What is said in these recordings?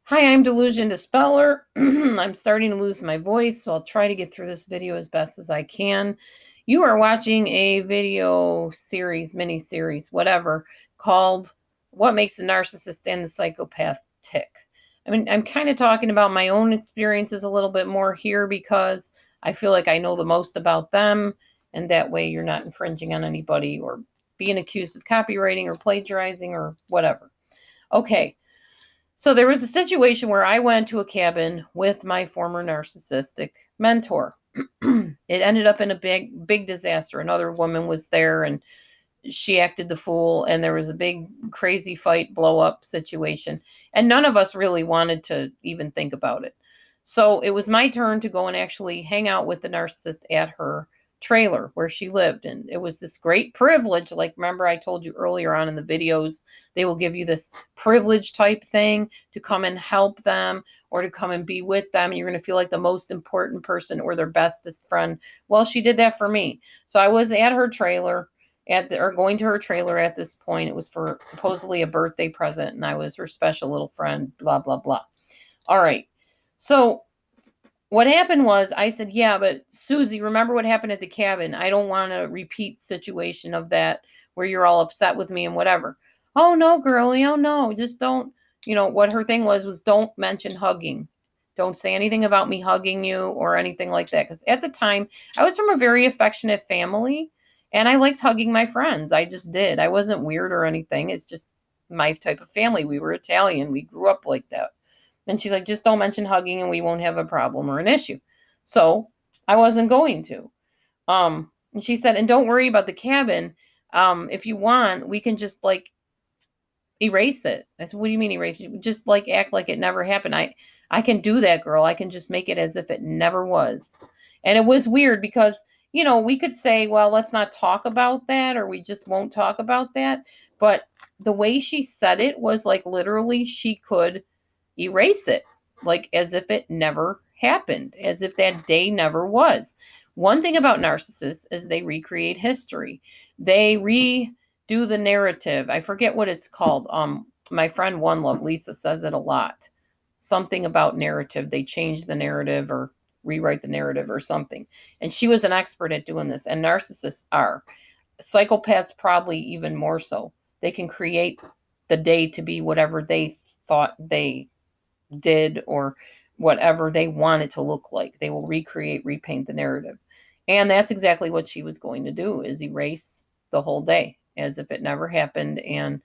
Hi, I'm Delusion Dispeller. I'm starting to lose my voice, so I'll try to get through this video as best as I can. You are watching a video series, mini-series, whatever, called What Makes the Narcissist and the Psychopath Tick. I mean, I'm kind of talking about my own experiences a little bit more here because I feel like I know the most about them, and that way you're not infringing on anybody or being accused of copywriting or plagiarizing or whatever. Okay. So there was a situation where I went to a cabin with my former narcissistic mentor. It ended up in a big disaster. Another woman was there and she acted the fool, and there was a big crazy fight, blow up situation. And none of us really wanted to even think about it. So it was my turn to go and actually hang out with the narcissist at her trailer where she lived. And it was this great privilege. Like, remember, I told you earlier on in the videos, they will give you this privilege type thing to come and help them or to come and be with them. You're going to feel like the most important person or their bestest friend. Well, she did that for me. So I was at her trailer or going to her trailer at this point. It was for supposedly a birthday present, and I was her special little friend, blah, blah, blah. All right. So what happened was I said, yeah, but Susie, remember what happened at the cabin? I don't want a repeat situation of that where you're all upset with me and whatever. Oh no, girlie. Oh no, just don't. What her thing was don't mention hugging. Don't say anything about me hugging you or anything like that. Because at the time, I was from a very affectionate family and I liked hugging my friends. I just did. I wasn't weird or anything. It's just my type of family. We were Italian. We grew up like that. And she's like, just don't mention hugging and we won't have a problem or an issue. So I wasn't going to. And she said, and don't worry about the cabin. If you want, we can just like erase it. I said, what do you mean erase it? Just like act like it never happened. I can do that, girl. I can just make it as if it never was. And it was weird because, we could say, well, let's not talk about that or we just won't talk about that. But the way she said it was like literally she could erase it, like as if it never happened, as if that day never was. One thing about narcissists is they recreate history. They redo the narrative. I forget what it's called. My friend One Love Lisa says it a lot. Something about narrative. They change the narrative or rewrite the narrative or something. And she was an expert at doing this. And narcissists are. Psychopaths probably even more so. They can create the day to be whatever they thought they did or whatever they want it to look like. They will recreate, repaint the narrative. And that's exactly what she was going to do, is erase the whole day as if it never happened. And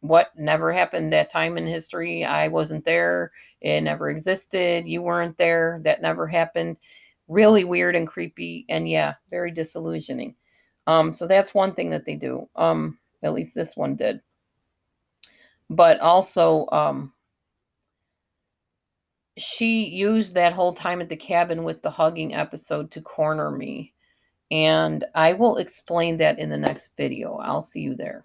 what never happened that time in history, I wasn't there. It never existed. You weren't there. That never happened. Really weird and creepy. And yeah, very disillusioning. So that's one thing that they do. At least this one did. But also, she used that whole time at the cabin with the hugging episode to corner me. And I will explain that in the next video. I'll see you there.